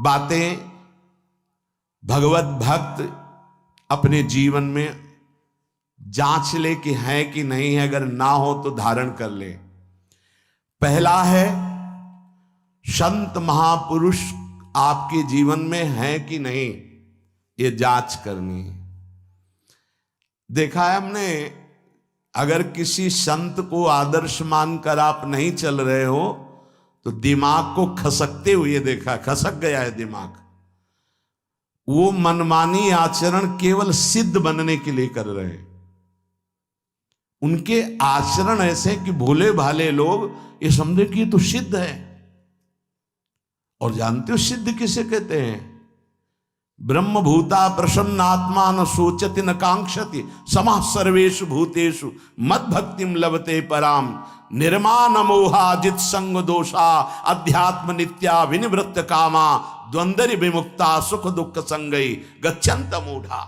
बातें भगवत भक्त अपने जीवन में जांच ले कि है कि नहीं है, अगर ना हो तो धारण कर ले। पहला है, संत महापुरुष आपके जीवन में है कि नहीं, ये जांच करनी है। देखा है हमने, अगर किसी संत को आदर्श मानकर आप नहीं चल रहे हो तो दिमाग को खसकते हुए देखा, खसक गया है दिमाग। वो मनमानी आचरण केवल सिद्ध बनने के लिए कर रहे हैं। उनके आचरण ऐसे कि भोले भाले लोग ये समझे कि ये तो सिद्ध है। और जानते हो सिद्ध किसे कहते हैं? ब्रह्म भूता प्रसन्नात्मा न सोचति न कांक्षति समः सर्वेषु भूतेषु मद भक्तिम लभते पराम निर्माण मोहाजित संग दोषा अध्यात्म नित्या विनिवृत्त कामा द्वंद्व विमुक्ता सुख दुख संगई गच्छन्त मूढ़ा।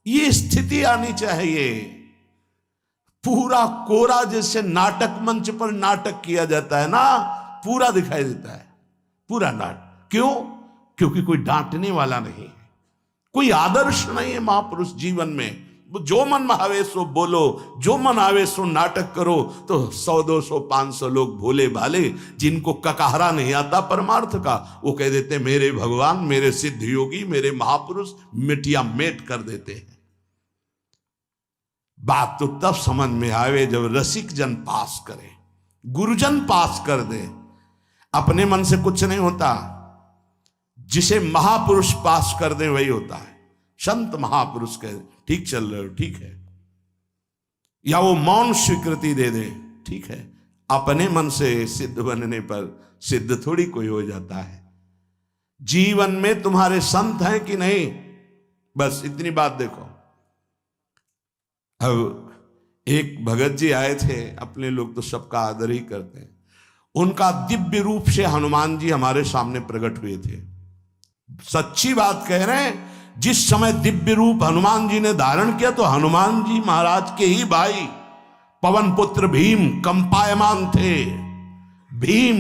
ये स्थिति आनी चाहिए। पूरा कोरा जैसे नाटक मंच पर नाटक किया जाता है ना, पूरा दिखाई देता है, पूरा नाटक। क्यों? क्योंकि कोई डांटने वाला नहीं है, कोई आदर्श नहीं है महापुरुष जीवन में। जो मन में आवे सो बोलो, जो मन आवे सो नाटक करो, तो 100 200 500 लोग भोले भाले जिनको ककाहरा नहीं आता परमार्थ का, वो कह देते मेरे भगवान, मेरे सिद्ध योगी, मेरे महापुरुष मिटिया मेट कर देते हैं। बात तो तब समझ में आवे जब रसिक जन पास करे, गुरुजन पास कर दे। अपने मन से कुछ नहीं होता, जिसे महापुरुष पास कर दे वही होता है। संत महापुरुष कहे ठीक चल रहे हो, ठीक है, या वो मौन स्वीकृति दे दे, ठीक है। अपने मन से सिद्ध बनने पर सिद्ध थोड़ी कोई हो जाता है। जीवन में तुम्हारे संत हैं कि नहीं, बस इतनी बात देखो। अब एक भगत जी आए थे, अपने लोग तो सबका आदर ही करते हैं। उनका दिव्य रूप से हनुमान जी हमारे सामने प्रकट हुए थे। सच्ची बात कह रहे हैं, जिस समय दिव्य रूप हनुमान जी ने धारण किया तो हनुमान जी महाराज के ही भाई पवन पुत्र भीम कंपायमान थे। भीम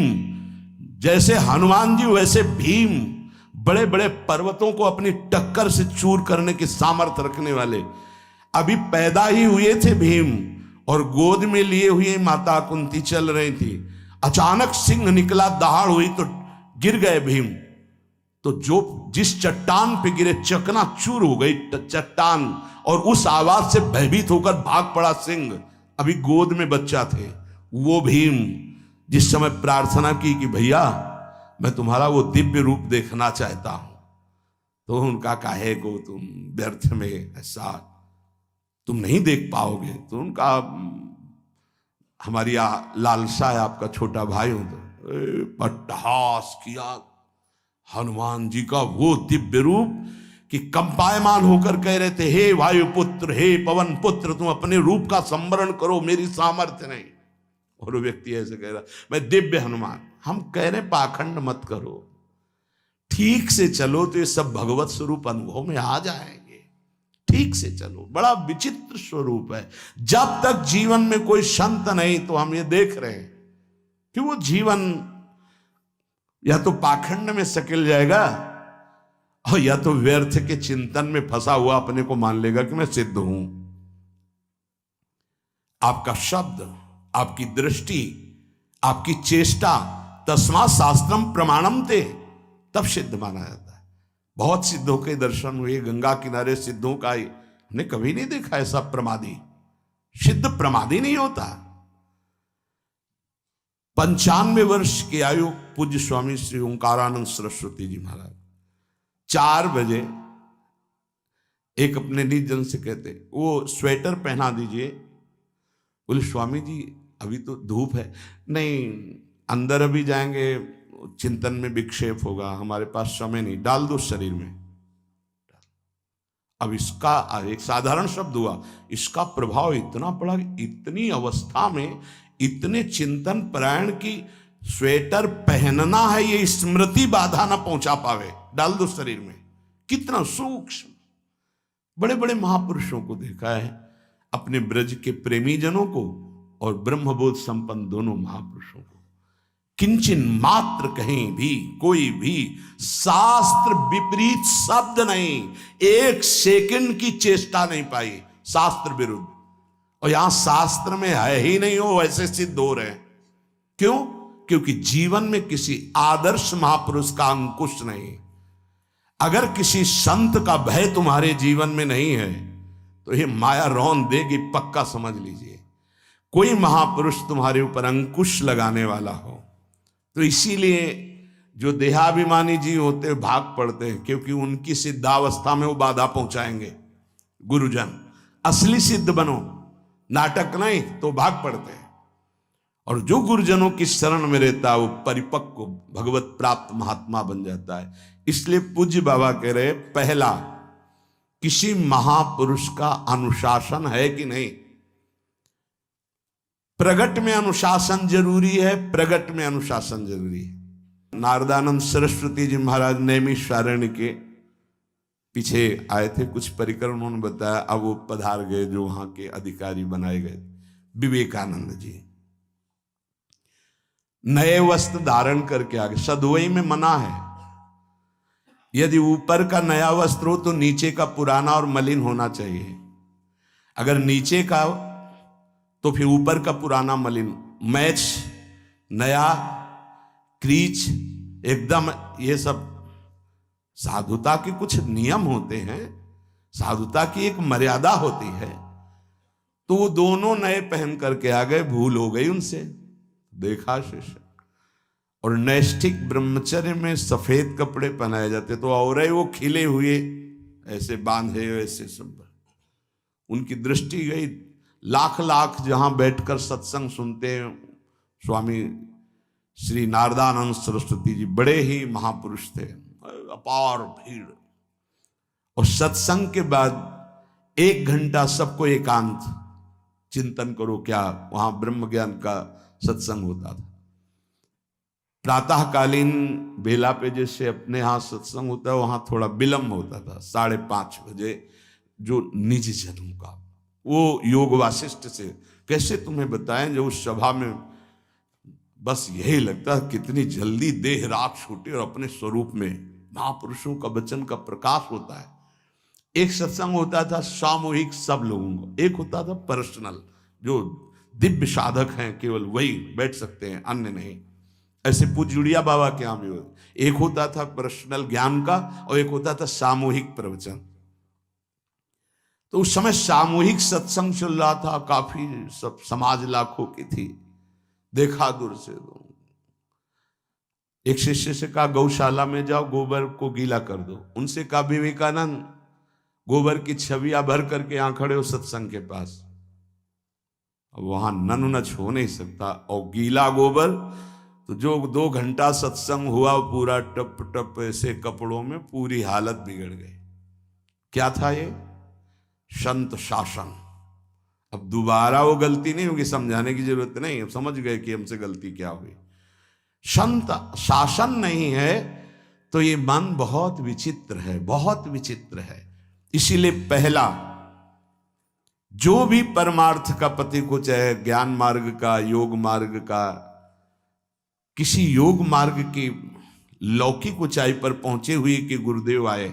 जैसे हनुमान जी वैसे भीम, बड़े बड़े पर्वतों को अपनी टक्कर से चूर करने की सामर्थ्य रखने वाले। अभी पैदा ही हुए थे भीम और गोद में लिए हुए माता कुंती चल रही थी। अचानक सिंह निकला, दहाड़ हुई तो गिर गए भीम। तो जो जिस चट्टान पे गिरे चकनाचूर हो गई चट्टान, और उस आवाज से भयभीत होकर भाग पड़ा सिंह। अभी गोद में बच्चा थे। वो भीम जिस समय प्रार्थना की कि भैया मैं तुम्हारा वो दिव्य रूप देखना चाहता हूं, तो उनका काहे को तुम व्यर्थ में ऐसा तुम नहीं देख पाओगे। तो उनका हमारी लालसा है, आपका छोटा भाई हूं। तो पट्टहास किया हनुमान जी का वो दिव्य रूप कि कंपायमान होकर कह रहे थे, हे वायुपुत्र, हे पवन पुत्र, तुम अपने रूप का संवरण करो, मेरी सामर्थ्य नहीं। और वो व्यक्ति ऐसे कह रहा, मैं दिव्य हनुमान। हम कह रहे पाखंड मत करो, ठीक से चलो तो ये सब भगवत स्वरूप अनुभव में आ जाएंगे। ठीक से चलो, बड़ा विचित्र स्वरूप है। जब तक जीवन में कोई संत नहीं, तो हम ये देख रहे हैं कि वो जीवन या तो पाखंड में सकिल जाएगा, और या तो व्यर्थ के चिंतन में फंसा हुआ अपने को मान लेगा कि मैं सिद्ध हूं। आपका शब्द, आपकी दृष्टि, आपकी चेष्टा, तस्मात् शास्त्रम प्रमाणम ते, तब सिद्ध माना जाता है। बहुत सिद्धों के दर्शन हुए, गंगा किनारे सिद्धों का हमने कभी नहीं देखा ऐसा प्रमादी। सिद्ध प्रमादी नहीं होता। 95 वर्ष की आयु पूज्य स्वामी श्री ओंकारानंद सरस्वती जी महाराज 4 बजे एक अपने निज जन से कहते, वो स्वेटर पहना दीजिए। बोले स्वामी जी अभी तो धूप है। नहीं, अंदर अभी जाएंगे, चिंतन में विक्षेप होगा, हमारे पास समय नहीं, डाल दो शरीर में। अब इसका एक साधारण शब्द हुआ, इसका प्रभाव इतना पड़ा, इतनी अवस्था में इतने चिंतन परायण की स्वेटर पहनना है, ये स्मृति बाधा ना पहुंचा पावे, डाल दो शरीर में। कितना सूक्ष्म। बड़े बड़े महापुरुषों को देखा है, अपने ब्रज के प्रेमी जनों को और ब्रह्मबोध संपन्न दोनों महापुरुषों को, किंचन मात्र कहीं भी कोई भी शास्त्र विपरीत शब्द नहीं, एक सेकंड की चेष्टा नहीं पाई शास्त्र विरुद्ध। और यहां शास्त्र में है ही नहीं, हो वैसे सिद्ध हो रहे हैं। क्यों? क्योंकि जीवन में किसी आदर्श महापुरुष का अंकुश नहीं। अगर किसी संत का भय तुम्हारे जीवन में नहीं है तो ये माया रौन देगी, पक्का समझ लीजिए। कोई महापुरुष तुम्हारे ऊपर अंकुश लगाने वाला हो तो इसीलिए जो देहाभिमानी जी होते भाग पड़ते हैं, क्योंकि उनकी सिद्धावस्था में वो बाधा पहुंचाएंगे। गुरुजन असली सिद्ध बनो, नाटक नहीं, तो भाग पड़ते हैं। और जो गुरुजनों की शरण में रहता है वो परिपक्व भगवत प्राप्त महात्मा बन जाता है। इसलिए पूज्य बाबा कह रहे, पहला, किसी महापुरुष का अनुशासन है कि नहीं। प्रगट में अनुशासन जरूरी है, प्रगट में अनुशासन जरूरी है। नारदानंद सरस्वती जी महाराज नैमिषारण्य के पीछे आए थे, कुछ परिक्रम उन्होंने बताया। अब वो पधार गए जो वहां के अधिकारी बनाए गए, विवेकानंद जी। नए वस्त्र धारण करके आगे, सदवई में मना है। यदि ऊपर का नया वस्त्र हो तो नीचे का पुराना और मलिन होना चाहिए। अगर नीचे का तो फिर ऊपर का पुराना मलिन, मैच नया, क्रीच एकदम, ये सब साधुता के कुछ नियम होते हैं, साधुता की एक मर्यादा होती है। तो वो दोनों नए पहन करके आ गए, भूल हो गई उनसे, देखा शिष्य। और नैष्ठिक ब्रह्मचर्य में सफेद कपड़े पहनाए जाते, तो और वो खिले हुए ऐसे बांधे, ऐसे सब, उनकी दृष्टि गई। लाख लाख जहां बैठकर सत्संग सुनते हैं, स्वामी श्री नारदानंद सरस्वती जी बड़े ही महापुरुष थे, अपार भीड़। और सत्संग के बाद 1 घंटा सबको एकांत चिंतन करो, क्या वहां ब्रह्म ज्ञान का सत्संग होता था। प्रातःकालीन बेला पे जैसे अपने यहाँ सत्संग होता है, वहां थोड़ा विलंब होता था, 5:30 बजे। जो निज जनों का वो योग वासिष्ठ से कैसे तुम्हें बताएं, जो उस सभा में बस यही लगता है कितनी जल्दी देह राख छूटे और अपने स्वरूप में महापुरुषों का वचन का प्रकाश होता है। एक सत्संग होता था सामूहिक सब लोगों को, एक होता था पर्सनल, जो दिव्य साधक हैं केवल वही बैठ सकते हैं, अन्य नहीं। ऐसे पूज्य बाबा के यहाँ भी एक होता था पर्सनल ज्ञान का और एक होता था सामूहिक प्रवचन। तो उस समय सामूहिक सत्संग चल रहा था, काफी सब समाज लाखों की थी। देखा दूर से, एक शिष्य से कहा गौशाला में जाओ, गोबर को गीला कर दो। उनसे कहा विवेकानंद गोबर की छवियां भर करके यहां खड़े हो सत्संग के पास। अब वहां नन नच हो नहीं सकता, और गीला गोबर तो जो 2 घंटा सत्संग हुआ पूरा टप टप ऐसे कपड़ों में, पूरी हालत बिगड़ गई। क्या था ये? संत शासन। अब दोबारा वो गलती नहीं होगी, समझाने की जरूरत नहीं, अब समझ गए कि हमसे गलती क्या हुई। संत शासन नहीं है तो ये मन बहुत विचित्र है, बहुत विचित्र है। इसीलिए पहला, जो भी परमार्थ का पति को, चाहे ज्ञान मार्ग का, योग मार्ग का, किसी योग मार्ग की लौकिक ऊंचाई पर पहुंचे हुए कि गुरुदेव आए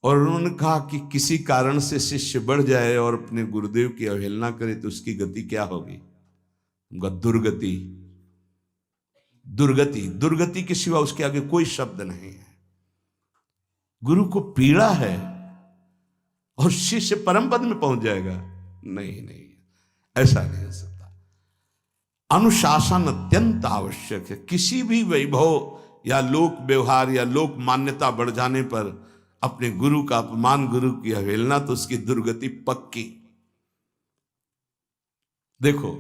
और उन्होंने कहा कि किसी कारण से शिष्य बढ़ जाए और अपने गुरुदेव की अवहेलना करे तो उसकी गति क्या होगी? उनका दुर्गति। दुर्गति, दुर्गति के सिवा उसके आगे कोई शब्द नहीं है। गुरु को पीड़ा है और शिष्य परम पद में पहुंच जाएगा? नहीं नहीं, ऐसा नहीं हो सकता। अनुशासन अत्यंत आवश्यक है। किसी भी वैभव या लोक व्यवहार या लोक मान्यता बढ़ जाने पर अपने गुरु का अपमान, गुरु की अवहेलना, तो उसकी दुर्गति पक्की। देखो,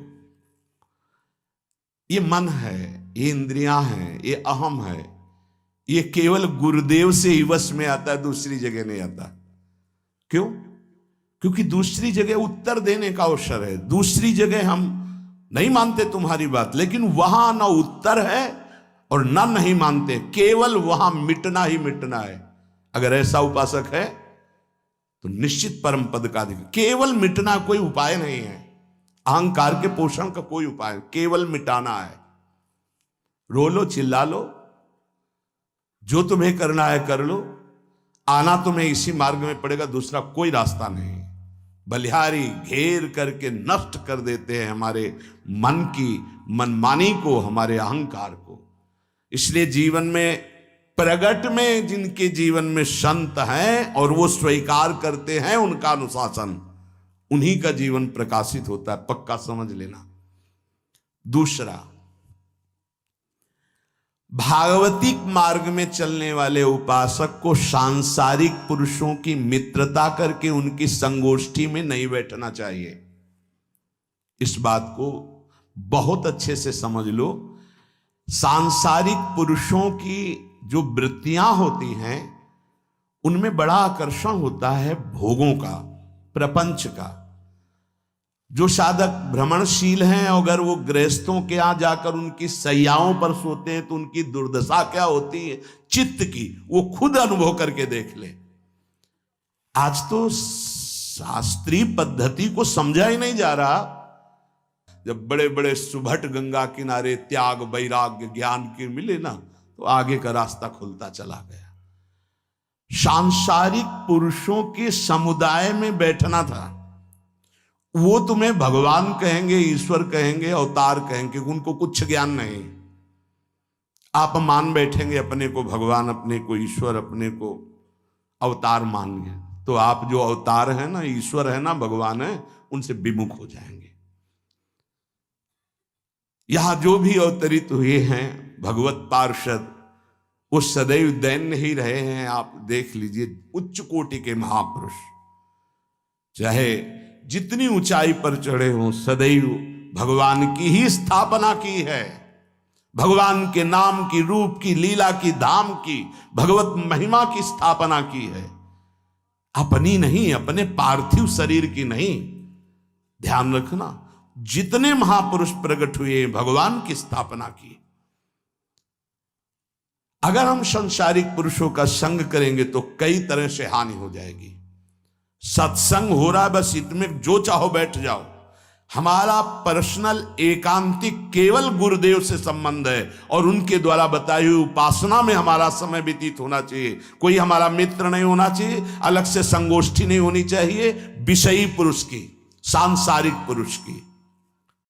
ये मन है, ये इंद्रियां हैं, ये अहम है, ये केवल गुरुदेव से ही वश में आता है, दूसरी जगह नहीं आता। क्यों? क्योंकि दूसरी जगह उत्तर देने का अवसर है। दूसरी जगह हम नहीं मानते तुम्हारी बात, लेकिन वहां ना उत्तर है और ना नहीं मानते, केवल वहां मिटना ही मिटना है। अगर ऐसा उपासक है तो निश्चित परम पद का अधिकार। केवल मिटना कोई उपाय नहीं है, अहंकार के पोषण का कोई उपाय, केवल मिटाना है। रो लो, चिल्ला लो, जो तुम्हें करना है कर लो, आना तुम्हें इसी मार्ग में पड़ेगा, दूसरा कोई रास्ता नहीं। बलिहारी घेर करके नष्ट कर देते हैं हमारे मन की मनमानी को, हमारे अहंकार को। इसलिए जीवन में प्रगट में जिनके जीवन में संत हैं और वो स्वीकार करते हैं उनका अनुशासन, उन्हीं का जीवन प्रकाशित होता है, पक्का समझ लेना। दूसरा, भागवतिक मार्ग में चलने वाले उपासक को सांसारिक पुरुषों की मित्रता करके उनकी संगोष्ठी में नहीं बैठना चाहिए। इस बात को बहुत अच्छे से समझ लो। सांसारिक पुरुषों की जो वृत्तियां होती हैं उनमें बड़ा आकर्षण होता है भोगों का, प्रपंच का। जो साधक भ्रमणशील हैं, अगर वो गृहस्थों के यहां जाकर उनकी सैयाओं पर सोते हैं तो उनकी दुर्दशा क्या होती है चित्त की, वो खुद अनुभव करके देख ले। आज तो शास्त्रीय पद्धति को समझा ही नहीं जा रहा। जब बड़े बड़े सुभट गंगा किनारे त्याग वैराग्य ज्ञान के मिले ना, तो आगे का रास्ता खुलता चला गया। सांसारिक पुरुषों के समुदाय में बैठना था। वो तुम्हें भगवान कहेंगे, ईश्वर कहेंगे, अवतार कहेंगे, उनको कुछ ज्ञान नहीं। आप मान बैठेंगे अपने को भगवान, अपने को ईश्वर, अपने को अवतार मानिए, तो आप जो अवतार है ना, ईश्वर है ना, भगवान है, उनसे विमुख हो जाएंगे। यहां जो भी अवतरित हुए हैं भगवत पार्षद, वो सदैव दैन्य ही रहे हैं। आप देख लीजिए, उच्च कोटि के महापुरुष चाहे जितनी ऊंचाई पर चढ़े हों, सदैव भगवान की ही स्थापना की है। भगवान के नाम की, रूप की, लीला की, धाम की, भगवत महिमा की स्थापना की है, अपनी नहीं, अपने पार्थिव शरीर की नहीं। ध्यान रखना, जितने महापुरुष प्रकट हुए भगवान की स्थापना की। अगर हम सांसारिक पुरुषों का संग करेंगे तो कई तरह से हानि हो जाएगी। सत्संग हो रहा है, बस इतने जो चाहो बैठ जाओ। हमारा पर्सनल एकांतिक केवल गुरुदेव से संबंध है और उनके द्वारा बताई हुई उपासना में हमारा समय व्यतीत होना चाहिए। कोई हमारा मित्र नहीं होना चाहिए, अलग से संगोष्ठी नहीं होनी चाहिए विषयी पुरुष की, सांसारिक पुरुष की।